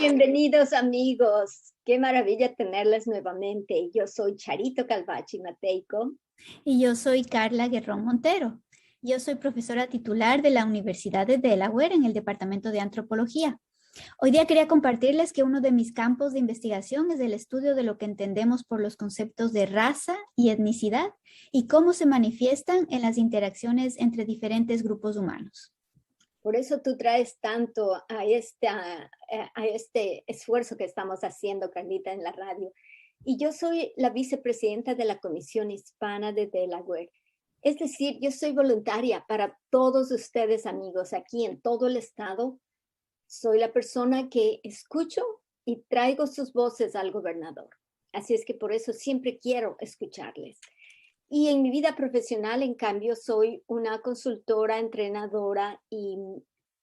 Bienvenidos amigos, qué maravilla tenerles nuevamente. Yo soy Charito Calvachi Mateico. Y yo soy Carla Guerrón Montero. Yo soy profesora titular de la Universidad de Delaware en el Departamento de Antropología. Hoy día quería compartirles que uno de mis campos de investigación es el estudio de lo que entendemos por los conceptos de raza y etnicidad y cómo se manifiestan en las interacciones entre diferentes grupos humanos. Por eso tú traes tanto a este esfuerzo que estamos haciendo, Carlita, en la radio. Y yo soy la vicepresidenta de la Comisión Hispana de Delaware. Es decir, yo soy voluntaria para todos ustedes, amigos, aquí en todo el estado. Soy la persona que escucho y traigo sus voces al gobernador. Así es que por eso siempre quiero escucharles. Y en mi vida profesional, en cambio, soy una consultora, entrenadora y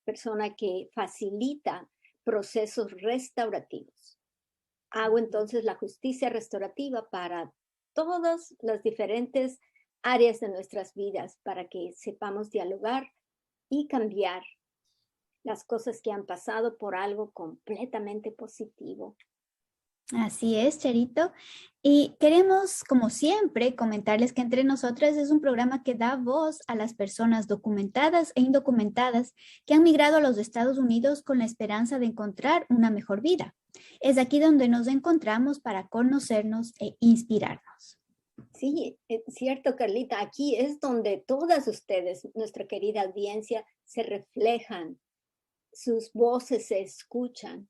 persona que facilita procesos restaurativos. Hago entonces la justicia restaurativa para todas las diferentes áreas de nuestras vidas para que sepamos dialogar y cambiar las cosas que han pasado por algo completamente positivo. Así es, Charito. Y queremos, como siempre, comentarles que Entre Nosotras es un programa que da voz a las personas documentadas e indocumentadas que han migrado a los Estados Unidos con la esperanza de encontrar una mejor vida. Es aquí donde nos encontramos para conocernos e inspirarnos. Sí, es cierto, Carlita. Aquí es donde todas ustedes, nuestra querida audiencia, se reflejan. Sus voces se escuchan.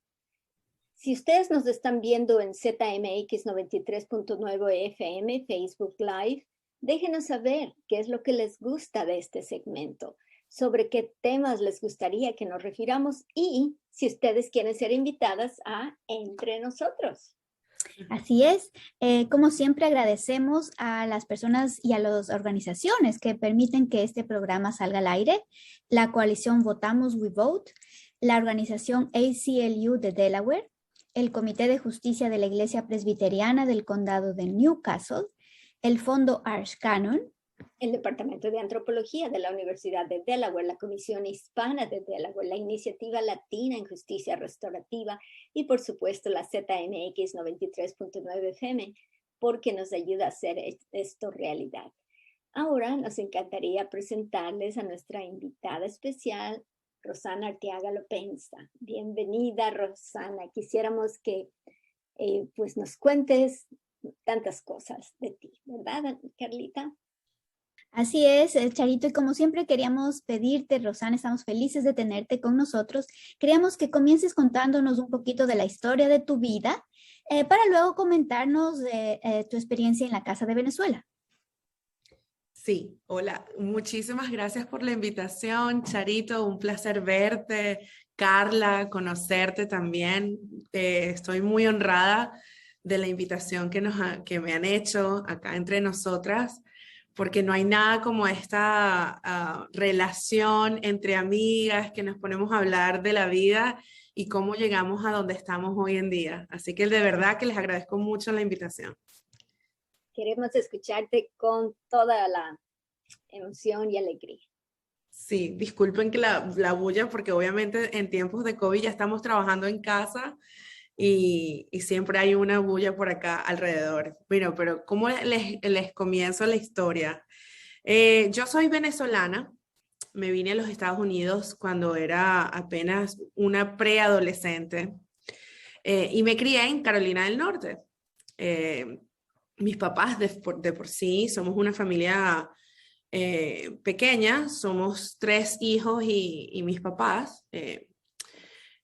Si ustedes nos están viendo en ZMX 93.9 FM, Facebook Live, déjenos saber qué es lo que les gusta de este segmento, sobre qué temas les gustaría que nos refiramos y si ustedes quieren ser invitadas a Entre Nosotros. Así es, como siempre agradecemos a las personas y a las organizaciones que permiten que este programa salga al aire, la coalición Votamos We Vote, la organización ACLU de Delaware, el Comité de Justicia de la Iglesia Presbiteriana del Condado de Newcastle, el Fondo Arch Cannon, el Departamento de Antropología de la Universidad de Delaware, la Comisión Hispana de Delaware, la Iniciativa Latina en Justicia Restaurativa y, por supuesto, la ZMX 93.9 FM, porque nos ayuda a hacer esto realidad. Ahora nos encantaría presentarles a nuestra invitada especial, Rosana Arteaga Lopensa. Bienvenida, Rosana. Quisiéramos que pues nos cuentes tantas cosas de ti, ¿verdad, Carlita? Así es, Charito, y como siempre queríamos pedirte, Rosana, estamos felices de tenerte con nosotros. Queríamos que comiences contándonos un poquito de la historia de tu vida para luego comentarnos tu experiencia en la Casa de Venezuela. Sí, hola, muchísimas gracias por la invitación, Charito, un placer verte, Carla, conocerte también. Estoy muy honrada de la invitación que me han hecho acá entre nosotras, porque no hay nada como esta relación entre amigas que nos ponemos a hablar de la vida y cómo llegamos a donde estamos hoy en día. Así que de verdad que les agradezco mucho la invitación. Queremos escucharte con toda la emoción y alegría. Sí, disculpen que la bulla, porque obviamente en tiempos de COVID ya estamos trabajando en casa y siempre hay una bulla por acá alrededor. Bueno, pero ¿cómo les comienzo la historia? Yo soy venezolana, me vine a los Estados Unidos cuando era apenas una preadolescente y me crié en Carolina del Norte. Mis papás de por sí somos una familia pequeña, somos 3 hijos y mis papás.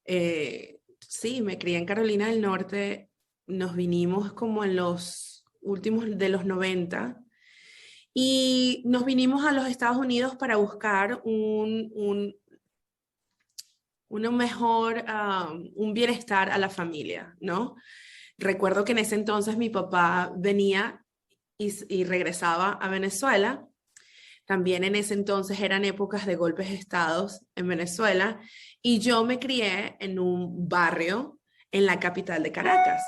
Sí, me crié en Carolina del Norte, nos vinimos como en los últimos de los 90 y nos vinimos a los Estados Unidos para buscar un bienestar a la familia, ¿no? Recuerdo que en ese entonces mi papá venía y regresaba a Venezuela. También en ese entonces eran épocas de golpes de estados en Venezuela y yo me crié en un barrio en la capital de Caracas,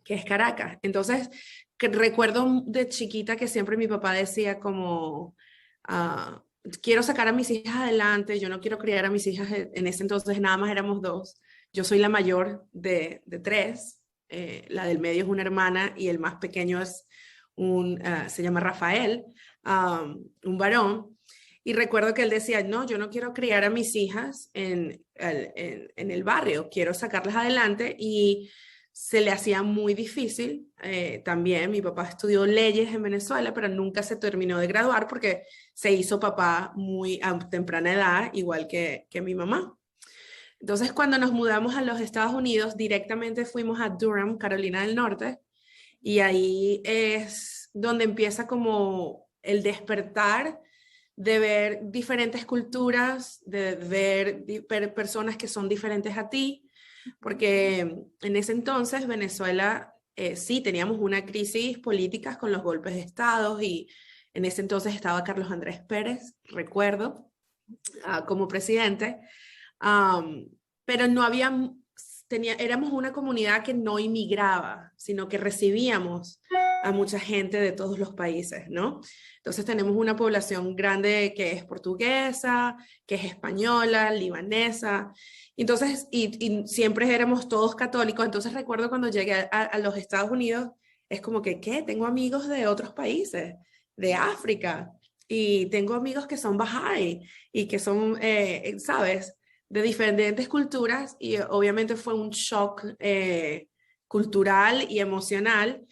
que es Caracas. Entonces, recuerdo de chiquita que siempre mi papá decía como, quiero sacar a mis hijas adelante, yo no quiero criar a mis hijas, en ese entonces nada más éramos 2, Yo soy la mayor de tres, la del medio es una hermana y el más pequeño es se llama Rafael, un varón. Y recuerdo que él decía, no, yo no quiero criar a mis hijas en el barrio, quiero sacarlas adelante, y se le hacía muy difícil. También mi papá estudió leyes en Venezuela, pero nunca se terminó de graduar porque se hizo papá muy a temprana edad, igual que mi mamá. Entonces, cuando nos mudamos a los Estados Unidos, directamente fuimos a Durham, Carolina del Norte, y ahí es donde empieza como el despertar de ver diferentes culturas, de ver personas que son diferentes a ti, porque en ese entonces Venezuela sí teníamos una crisis política con los golpes de Estado, y en ese entonces estaba Carlos Andrés Pérez, recuerdo, como presidente, pero no había, éramos una comunidad que no inmigraba, sino que recibíamos a mucha gente de todos los países, ¿no? Entonces tenemos una población grande que es portuguesa, que es española, libanesa, entonces, y siempre éramos todos católicos. Entonces recuerdo cuando llegué a los Estados Unidos, es como que, ¿qué? Tengo amigos de otros países, de África, y tengo amigos que son Bahá'í, y que son, ¿sabes?, de diferentes culturas, y obviamente fue un shock cultural y emocional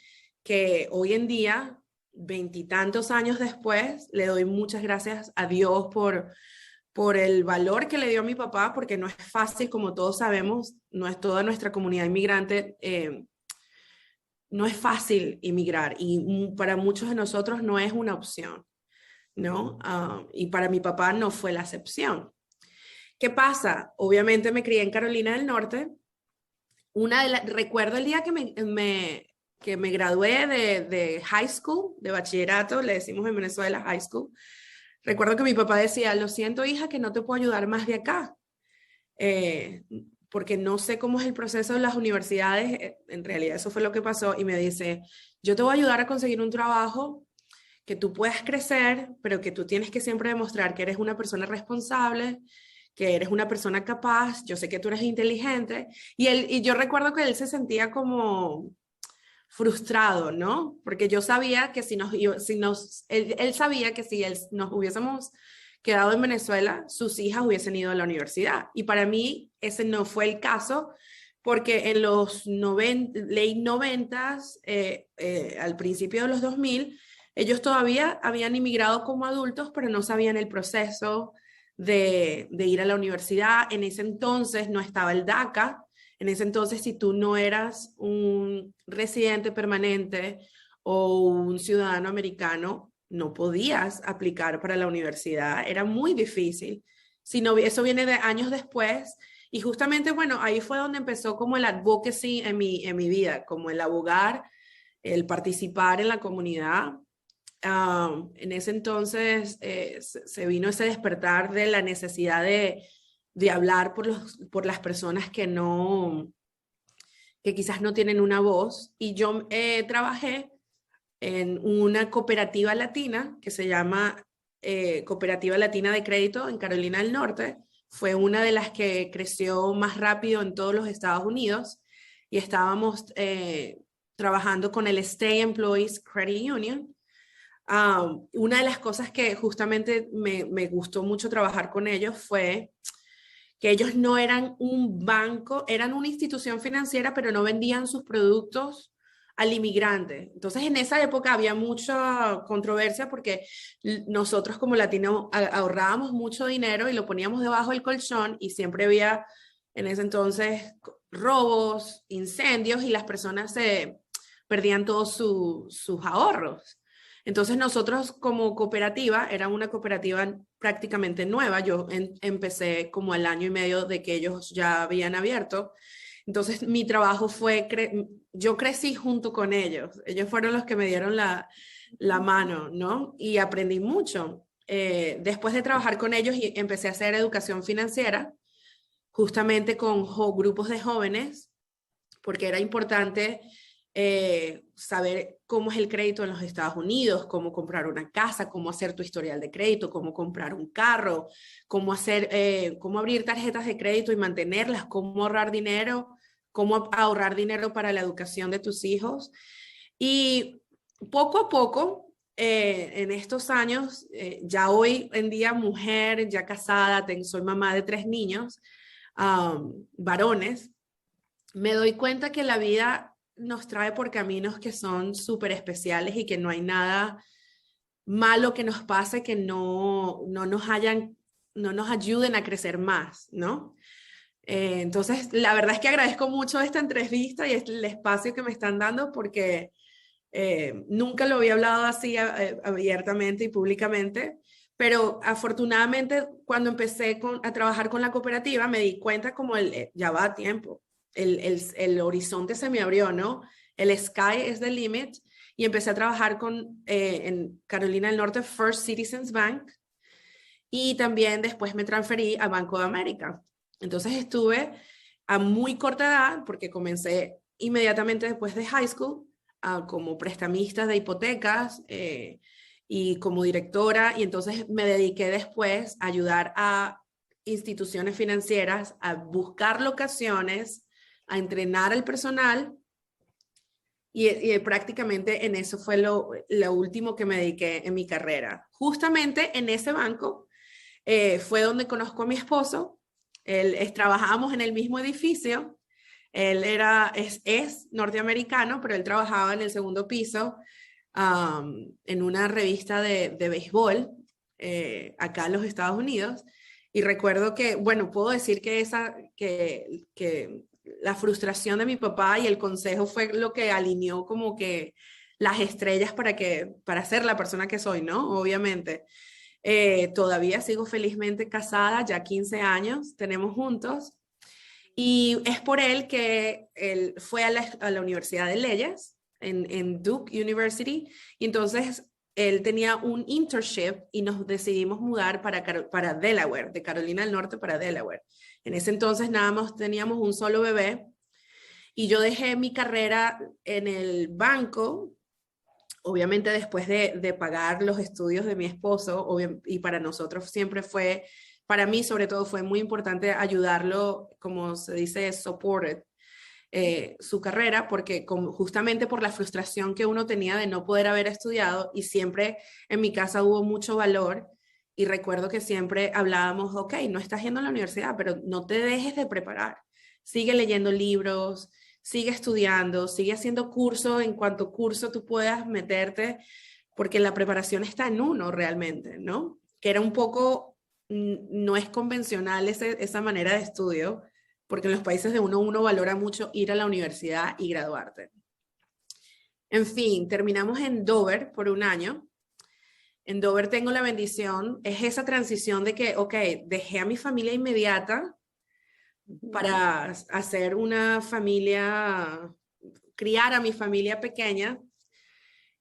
que hoy en día, 20 y tantos años después, le doy muchas gracias a Dios por el valor que le dio a mi papá, porque no es fácil, como todos sabemos, no es toda nuestra comunidad inmigrante, no es fácil inmigrar, y para muchos de nosotros no es una opción, ¿no? Y para mi papá no fue la excepción. ¿Qué pasa? Obviamente me crié en Carolina del Norte. Recuerdo el día que me gradué de high school, de bachillerato, le decimos en Venezuela high school. Recuerdo que mi papá decía, lo siento, hija, que no te puedo ayudar más de acá, porque no sé cómo es el proceso de las universidades. En realidad eso fue lo que pasó, y me dice, yo te voy a ayudar a conseguir un trabajo que tú puedas crecer, pero que tú tienes que siempre demostrar que eres una persona responsable, que eres una persona capaz, yo sé que tú eres inteligente. Y yo recuerdo que él se sentía como frustrado, ¿no? Porque yo sabía que él sabía que si nos hubiésemos quedado en Venezuela, sus hijas hubiesen ido a la universidad. Y para mí ese no fue el caso, porque en los late 90s, al principio de los 2000, ellos todavía habían inmigrado como adultos, pero no sabían el proceso de ir a la universidad. En ese entonces no estaba el DACA. En ese entonces, si tú no eras un residente permanente o un ciudadano americano, no podías aplicar para la universidad. Era muy difícil. Eso viene de años después. Y justamente, bueno, ahí fue donde empezó como el advocacy en mi vida, como el abogar, el participar en la comunidad. En ese entonces se vino ese despertar de la necesidad de hablar por las personas que quizás no tienen una voz. Y yo trabajé en una cooperativa latina que se llama Cooperativa Latina de Crédito en Carolina del Norte. Fue una de las que creció más rápido en todos los Estados Unidos, y estábamos trabajando con el State Employees Credit Union. Una de las cosas que justamente me gustó mucho trabajar con ellos fue que ellos no eran un banco, eran una institución financiera, pero no vendían sus productos al inmigrante. Entonces, en esa época había mucha controversia porque nosotros como latinos ahorrábamos mucho dinero y lo poníamos debajo del colchón, y siempre había en ese entonces robos, incendios, y las personas perdían todos sus ahorros. Entonces nosotros como cooperativa, era una cooperativa prácticamente nueva, yo empecé como al año y medio de que ellos ya habían abierto. Entonces mi trabajo fue, yo crecí junto con ellos fueron los que me dieron la mano, ¿no? Y aprendí mucho. Después de trabajar con ellos, empecé a hacer educación financiera, justamente con grupos de jóvenes, porque era importante saber cómo es el crédito en los Estados Unidos, cómo comprar una casa, cómo hacer tu historial de crédito, cómo comprar un carro, cómo abrir tarjetas de crédito y mantenerlas, cómo ahorrar dinero para la educación de tus hijos. Y poco a poco, en estos años, ya hoy en día mujer, ya casada, soy mamá de 3 niños, varones, me doy cuenta que la vida nos trae por caminos que son súper especiales y que no hay nada malo que nos pase que no nos ayuden a crecer más, ¿no? Entonces, la verdad es que agradezco mucho esta entrevista y el espacio que me están dando porque nunca lo había hablado así abiertamente y públicamente, pero afortunadamente cuando empecé a trabajar con la cooperativa me di cuenta como ya va a tiempo. El horizonte se me abrió, ¿no? El sky is the limit. Y empecé a trabajar en Carolina del Norte, First Citizens Bank. Y también después me transferí a Banco de América. Entonces estuve a muy corta edad, porque comencé inmediatamente después de high school, como prestamista de hipotecas y como directora. Y entonces me dediqué después a ayudar a instituciones financieras a buscar locaciones, a entrenar al personal y prácticamente en eso fue lo último que me dediqué en mi carrera. Justamente en ese banco fue donde conozco a mi esposo. Trabajábamos en el mismo edificio. Él es norteamericano, pero él trabajaba en el segundo piso en una revista de béisbol acá en los Estados Unidos. Y recuerdo que, bueno, puedo decir que la frustración de mi papá y el consejo fue lo que alineó como que las estrellas para ser la persona que soy, ¿no? Obviamente. Todavía sigo felizmente casada, ya 15 años tenemos juntos. Y es por él que él fue a la Universidad de Leyes, en Duke University, y entonces él tenía un internship y nos decidimos mudar para Delaware, de Carolina del Norte para Delaware. En ese entonces nada más teníamos un solo bebé y yo dejé mi carrera en el banco, obviamente después de pagar los estudios de mi esposo, y para nosotros siempre fue, para mí sobre todo fue muy importante ayudarlo, como se dice, supported, su carrera, porque justamente por la frustración que uno tenía de no poder haber estudiado, y siempre en mi casa hubo mucho valor, y recuerdo que siempre hablábamos, ok, no estás yendo a la universidad, pero no te dejes de preparar, sigue leyendo libros, sigue estudiando, sigue haciendo curso en cuanto curso tú puedas meterte, porque la preparación está en uno realmente, ¿no? Que era un poco, no es convencional esa manera de estudio, porque en los países de uno valora mucho ir a la universidad y graduarte. En fin, terminamos en Dover por un año. En Dover tengo la bendición, es esa transición de que, ok, dejé a mi familia inmediata para hacer una familia, criar a mi familia pequeña,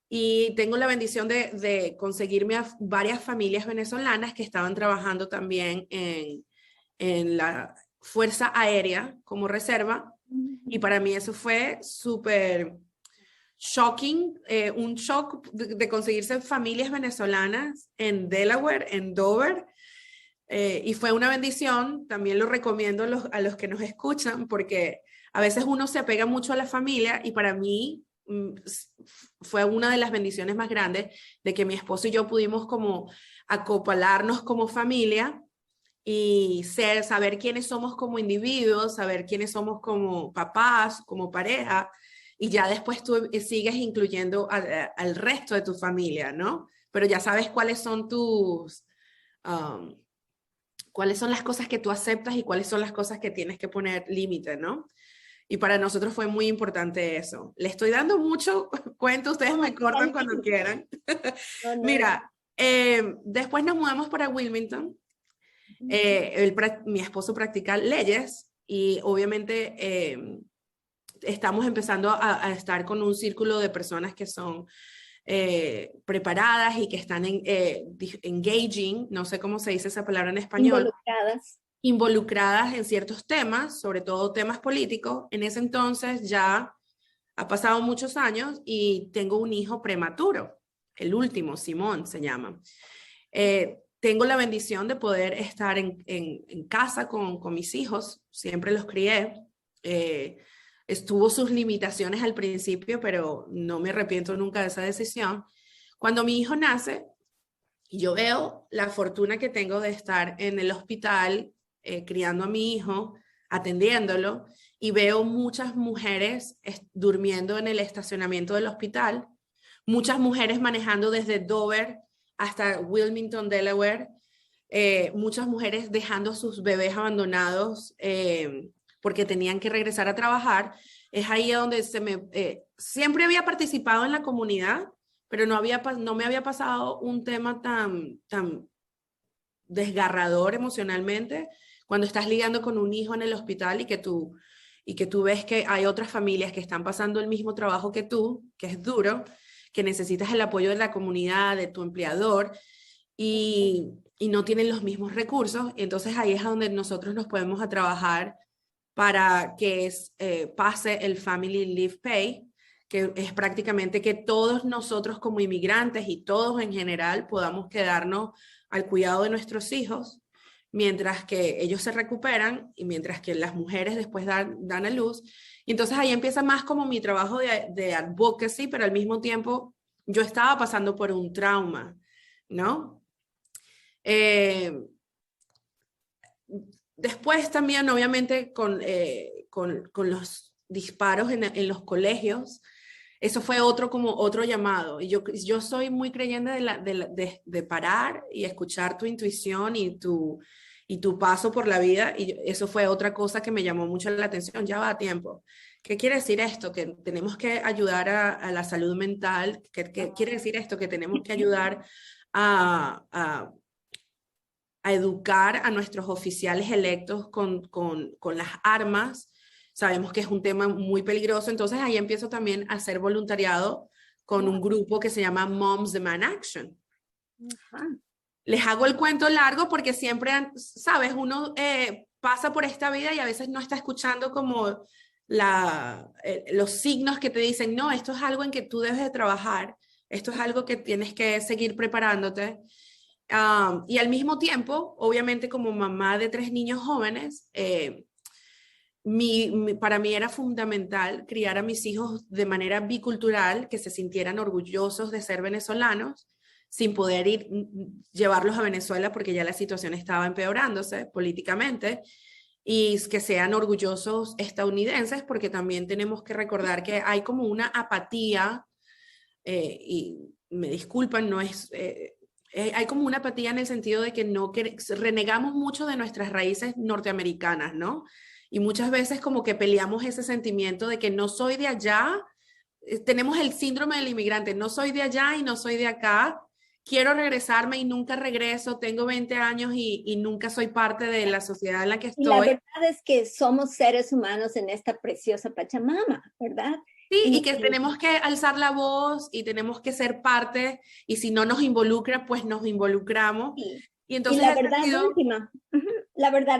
y tengo la bendición de conseguirme a varias familias venezolanas que estaban trabajando también en la Fuerza Aérea como reserva, y para mí eso fue súper shocking, un shock de conseguirse familias venezolanas en Delaware, en Dover, y fue una bendición. También lo recomiendo a los que nos escuchan, porque a veces uno se apega mucho a la familia, y para mí fue una de las bendiciones más grandes de que mi esposo y yo pudimos como acoplarnos como familia y saber quiénes somos como individuos, saber quiénes somos como papás, como pareja, y ya después tú sigues incluyendo al resto de tu familia, ¿no? Pero ya sabes cuáles son cuáles son las cosas que tú aceptas y cuáles son las cosas que tienes que poner límite, ¿no? Y para nosotros fue muy importante eso. Le estoy dando mucho cuento, ustedes me cortan cuando quieran. No. Mira, después nos mudamos para Wilmington. Mi esposo practica leyes y obviamente estamos empezando a estar con un círculo de personas que son preparadas y que están engaging, no sé cómo se dice esa palabra en español. Involucradas en ciertos temas, sobre todo temas políticos. En ese entonces ya Ha pasado muchos años y tengo un hijo prematuro, el último, Simón se llama. Tengo la bendición de poder estar en casa con mis hijos, siempre los crié. Estuvo sus limitaciones al principio, pero no me arrepiento nunca de esa decisión. Cuando mi hijo nace, yo veo la fortuna que tengo de estar en el hospital criando a mi hijo, atendiéndolo, y veo muchas mujeres durmiendo en el estacionamiento del hospital, muchas mujeres manejando desde Dover hasta Wilmington, Delaware, muchas mujeres dejando a sus bebés abandonados porque tenían que regresar a trabajar. Es ahí donde siempre había participado en la comunidad, pero no me había pasado un tema tan desgarrador emocionalmente cuando estás lidiando con un hijo en el hospital y que tú ves que hay otras familias que están pasando el mismo trabajo que tú, que es duro, que necesitas el apoyo de la comunidad, de tu empleador, y no tienen los mismos recursos. Entonces ahí es donde nosotros nos podemos a trabajar para que pase el Family Leave Pay, que es prácticamente que todos nosotros como inmigrantes y todos en general podamos quedarnos al cuidado de nuestros hijos mientras que ellos se recuperan y mientras que las mujeres después dan a luz. Y entonces ahí empieza más como mi trabajo de advocacy, pero al mismo tiempo yo estaba pasando por un trauma, ¿no? Después también, obviamente, con los disparos en los colegios, eso fue otro llamado. Y yo soy muy creyente de parar y escuchar tu intuición y tu paso por la vida. Y eso fue otra cosa que me llamó mucho la atención. Ya va a tiempo. ¿Qué quiere decir esto? Que tenemos que ayudar a la salud mental. ¿Qué quiere decir esto? Que tenemos que ayudar a educar a nuestros oficiales electos con las armas. Sabemos que es un tema muy peligroso, entonces ahí empiezo también a hacer voluntariado con un grupo que se llama Moms Demand Action. Ajá. Les hago el cuento largo porque siempre, sabes, uno pasa por esta vida y a veces no está escuchando como los signos que te dicen, no, esto es algo en que tú debes de trabajar, esto es algo que tienes que seguir preparándote. Y al mismo tiempo, obviamente como mamá de 3 niños jóvenes, para mí era fundamental criar a mis hijos de manera bicultural, que se sintieran orgullosos de ser venezolanos, sin poder llevarlos a Venezuela porque ya la situación estaba empeorándose políticamente, y que sean orgullosos estadounidenses, porque también tenemos que recordar que hay como una apatía, y me disculpan, no es... hay como una apatía en el sentido de que renegamos mucho de nuestras raíces norteamericanas, ¿no? Y muchas veces como que peleamos ese sentimiento de que no soy de allá, tenemos el síndrome del inmigrante, no soy de allá y no soy de acá, quiero regresarme y nunca regreso, tengo 20 años y nunca soy parte de la sociedad en la que estoy. Y la verdad es que somos seres humanos en esta preciosa Pachamama, ¿verdad? Sí, y que tenemos que alzar la voz y tenemos que ser parte, y si no nos involucra, pues nos involucramos. Sí. Y entonces la verdad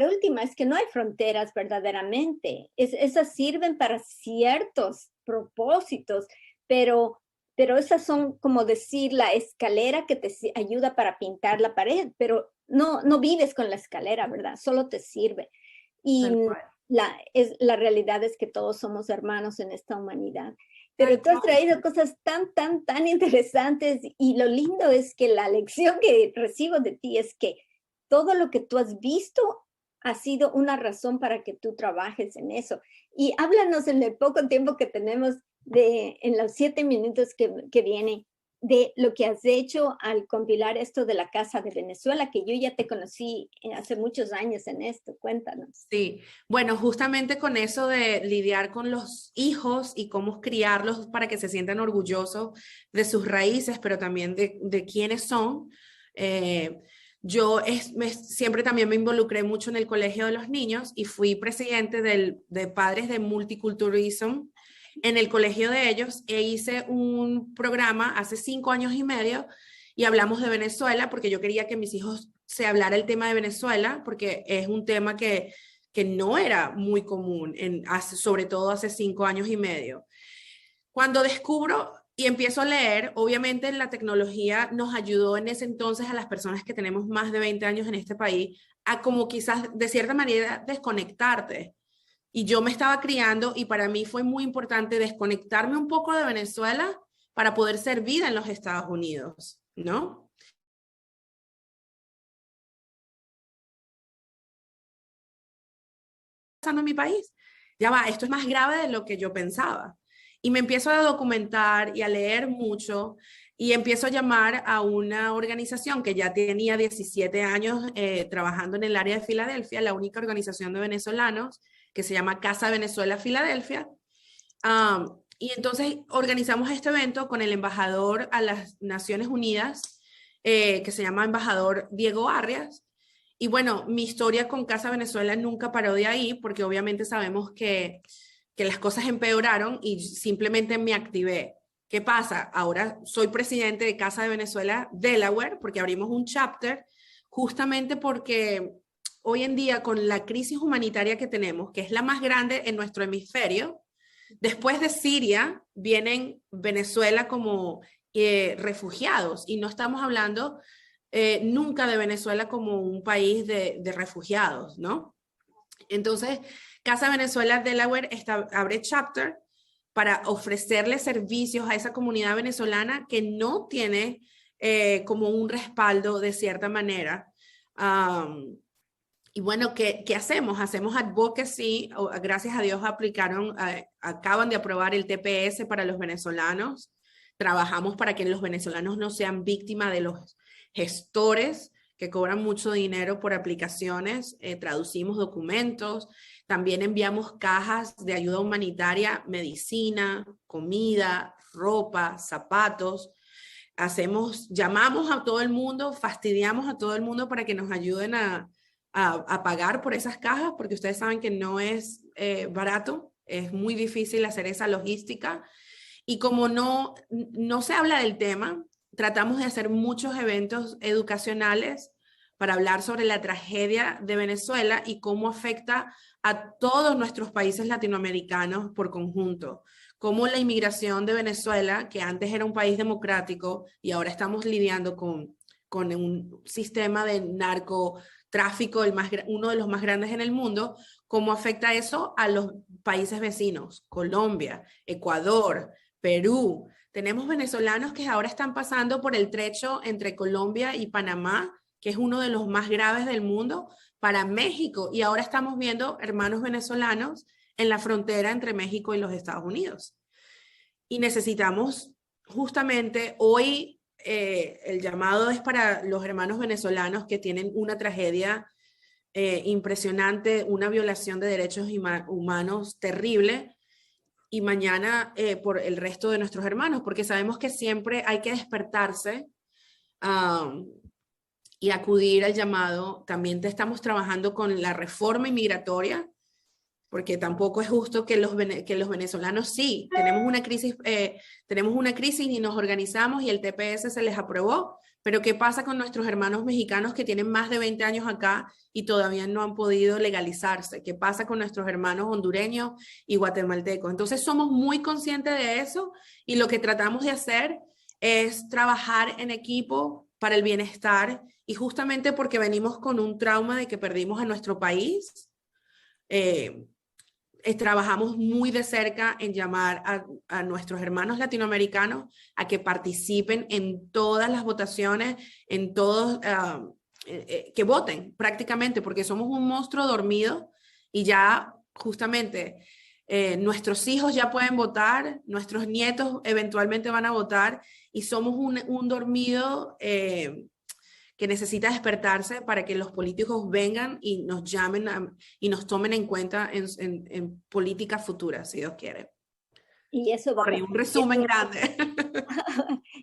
última es que no hay fronteras verdaderamente. Esas sirven para ciertos propósitos, pero esas son como decir la escalera que te ayuda para pintar la pared, pero no vives con la escalera, ¿verdad? Solo te sirve. Y la realidad es que todos somos hermanos en esta humanidad. Pero tú has traído cosas tan interesantes, y lo lindo es que la lección que recibo de ti es que todo lo que tú has visto ha sido una razón para que tú trabajes en eso. Y háblanos en el poco tiempo que tenemos en los 7 minutos que viene, de lo que has hecho al compilar esto de la Casa de Venezuela, que yo ya te conocí hace muchos años en esto. Cuéntanos. Sí, bueno, justamente con eso de lidiar con los hijos y cómo criarlos para que se sientan orgullosos de sus raíces, pero también de quiénes son. Yo siempre también me involucré mucho en el colegio de los niños y fui presidente de padres de multiculturalism en el colegio de ellos, e hice un programa hace 5 años y medio y hablamos de Venezuela porque yo quería que mis hijos se hablara el tema de Venezuela, porque es un tema que no era muy común, sobre todo hace 5 años y medio. Cuando descubro y empiezo a leer, obviamente la tecnología nos ayudó en ese entonces a las personas que tenemos más de 20 años en este país a como quizás de cierta manera desconectarte. Y yo me estaba criando y para mí fue muy importante desconectarme un poco de Venezuela para poder ser vida en los Estados Unidos, ¿no? Pasando en mi país. Ya va, esto es más grave de lo que yo pensaba. Y me empiezo a documentar y a leer mucho y empiezo a llamar a una organización que ya tenía 17 años trabajando en el área de Filadelfia, la única organización de venezolanos que se llama Casa Venezuela Filadelfia. Y entonces organizamos este evento con el embajador a las Naciones Unidas, que se llama embajador Diego Arias. Y bueno, mi historia con Casa Venezuela nunca paró de ahí, porque obviamente sabemos que las cosas empeoraron y simplemente me activé. ¿Qué pasa? Ahora soy presidente de Casa de Venezuela Delaware, porque abrimos un chapter, justamente porque hoy en día con la crisis humanitaria que tenemos, que es la más grande en nuestro hemisferio, después de Siria vienen Venezuela como refugiados, y no estamos hablando nunca de Venezuela como un país de refugiados, ¿no? Entonces, Casa Venezuela Delaware abre chapter para ofrecerle servicios a esa comunidad venezolana que no tiene como un respaldo de cierta manera. Y bueno, ¿qué hacemos? Hacemos advocacy. Gracias a Dios acaban de aprobar el TPS para los venezolanos. Trabajamos para que los venezolanos no sean víctimas de los gestores que cobran mucho dinero por aplicaciones. Traducimos documentos. También enviamos cajas de ayuda humanitaria, medicina, comida, ropa, zapatos. Llamamos a todo el mundo, fastidiamos a todo el mundo para que nos ayuden a pagar por esas cajas, porque ustedes saben que no es barato, es muy difícil hacer esa logística. Y como no se habla del tema, tratamos de hacer muchos eventos educacionales para hablar sobre la tragedia de Venezuela y cómo afecta a todos nuestros países latinoamericanos por conjunto. Cómo la inmigración de Venezuela, que antes era un país democrático y ahora estamos lidiando con un sistema de narcotráfico, uno de los más grandes en el mundo, cómo afecta eso a los países vecinos, Colombia, Ecuador, Perú. Tenemos venezolanos que ahora están pasando por el trecho entre Colombia y Panamá, que es uno de los más graves del mundo, para México. Y ahora estamos viendo hermanos venezolanos en la frontera entre México y los Estados Unidos. Y necesitamos justamente hoy, el llamado es para los hermanos venezolanos que tienen una tragedia impresionante, una violación de derechos humanos terrible, y mañana por el resto de nuestros hermanos, porque sabemos que siempre hay que despertarse y acudir al llamado. También estamos trabajando con la reforma inmigratoria, porque tampoco es justo que los venezolanos sí, tenemos una crisis y nos organizamos y el TPS se les aprobó, pero ¿qué pasa con nuestros hermanos mexicanos que tienen más de 20 años acá y todavía no han podido legalizarse? ¿Qué pasa con nuestros hermanos hondureños y guatemaltecos? Entonces somos muy conscientes de eso y lo que tratamos de hacer es trabajar en equipo para el bienestar, y justamente porque venimos con un trauma de que perdimos a nuestro país, trabajamos muy de cerca en llamar a nuestros hermanos latinoamericanos a que participen en todas las votaciones, en todos, que voten prácticamente, porque somos un monstruo dormido y ya justamente nuestros hijos ya pueden votar, nuestros nietos eventualmente van a votar, y somos un dormido que necesita despertarse para que los políticos vengan y nos llamen y nos tomen en cuenta en políticas futuras, si Dios quiere. Y eso va un resumen grande.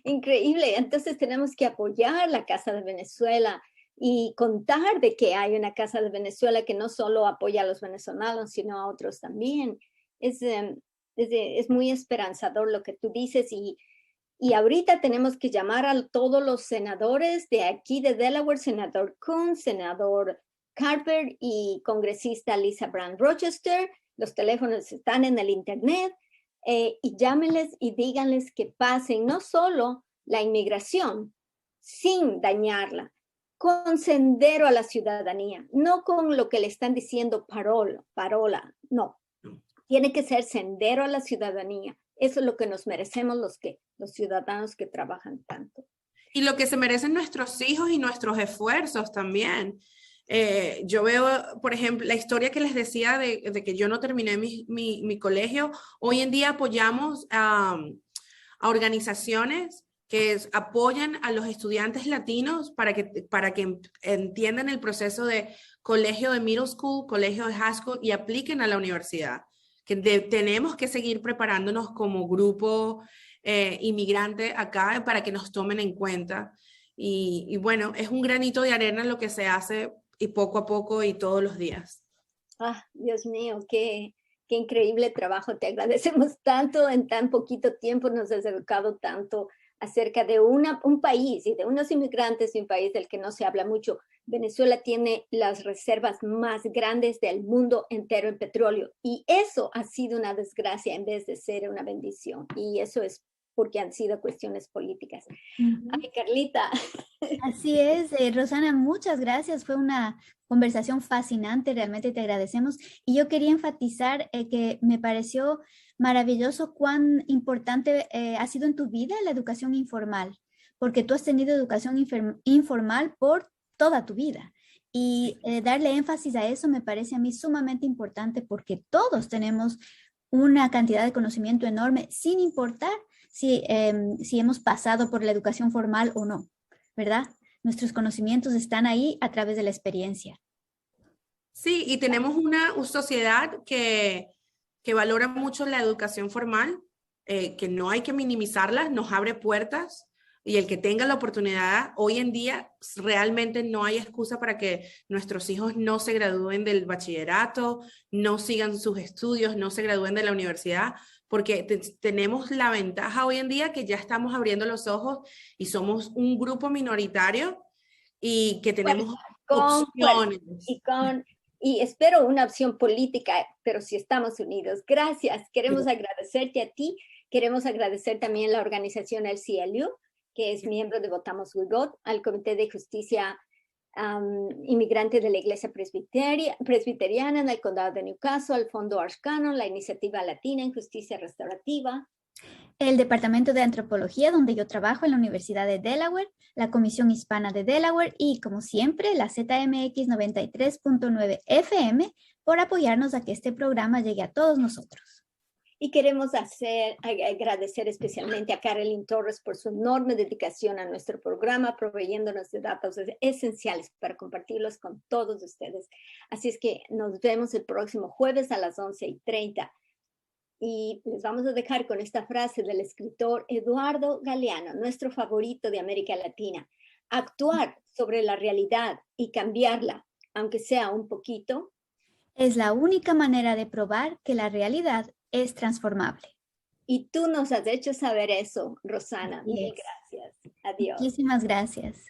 Increíble. Entonces tenemos que apoyar la Casa de Venezuela y contar de que hay una Casa de Venezuela que no solo apoya a los venezolanos, sino a otros también. Es muy esperanzador lo que tú dices, y ahorita tenemos que llamar a todos los senadores de aquí de Delaware, senador Coons, senador Carper y congresista Lisa Brown Rochester. Los teléfonos están en el internet. y llámenles y díganles que pasen no solo la inmigración sin dañarla, con sendero a la ciudadanía, no con lo que le están diciendo parola, no. Tiene que ser sendero a la ciudadanía. Eso es lo que nos merecemos los ciudadanos que trabajan tanto. Y lo que se merecen nuestros hijos y nuestros esfuerzos también. Yo veo, por ejemplo, la historia que les decía de que yo no terminé mi colegio. Hoy en día apoyamos a organizaciones que apoyan a los estudiantes latinos para que entiendan el proceso de colegio de middle school, colegio de high school y apliquen a la universidad. Que tenemos que seguir preparándonos como grupo inmigrante acá para que nos tomen en cuenta. Y bueno, es un granito de arena lo que se hace y poco a poco y todos los días. Dios mío, qué increíble trabajo. Te agradecemos tanto, en tan poquito tiempo nos has educado tanto acerca de un país y de unos inmigrantes de un país del que no se habla mucho. Venezuela tiene las reservas más grandes del mundo entero en petróleo y eso ha sido una desgracia en vez de ser una bendición, y eso es porque han sido cuestiones políticas. Ay, Carlita. Así es, Rosana, muchas gracias. Fue una conversación fascinante, realmente te agradecemos. Y yo quería enfatizar que me pareció maravilloso cuán importante ha sido en tu vida la educación informal, porque tú has tenido educación informal por toda tu vida. Y darle énfasis a eso me parece a mí sumamente importante porque todos tenemos una cantidad de conocimiento enorme, sin importar si hemos pasado por la educación formal o no, ¿verdad? Nuestros conocimientos están ahí a través de la experiencia. Sí, y tenemos una sociedad que valora mucho la educación formal, que no hay que minimizarla, nos abre puertas, y el que tenga la oportunidad, hoy en día realmente no hay excusa para que nuestros hijos no se gradúen del bachillerato, no sigan sus estudios, no se gradúen de la universidad, porque tenemos la ventaja hoy en día que ya estamos abriendo los ojos y somos un grupo minoritario y que tenemos opciones. Y espero una opción política, pero si estamos unidos. Gracias. Queremos agradecerte a ti. Queremos agradecer también a la organización LCLU, que es miembro de Votamos We Vote, al Comité de Justicia Inmigrante de la Iglesia Presbiteriana en el Condado de Newcastle, al Fondo Arcano, la Iniciativa Latina en Justicia Restaurativa, el Departamento de Antropología, donde yo trabajo en la Universidad de Delaware, la Comisión Hispana de Delaware y, como siempre, la ZMX 93.9 FM por apoyarnos a que este programa llegue a todos nosotros. Y queremos agradecer especialmente a Carolyn Torres por su enorme dedicación a nuestro programa, proveyéndonos de datos esenciales para compartirlos con todos ustedes. Así es que nos vemos el próximo jueves a las 11:30. Y les vamos a dejar con esta frase del escritor Eduardo Galeano, nuestro favorito de América Latina. Actuar sobre la realidad y cambiarla, aunque sea un poquito, es la única manera de probar que la realidad es transformable. Y tú nos has hecho saber eso, Rosana. Mil gracias. Adiós. Muchísimas gracias.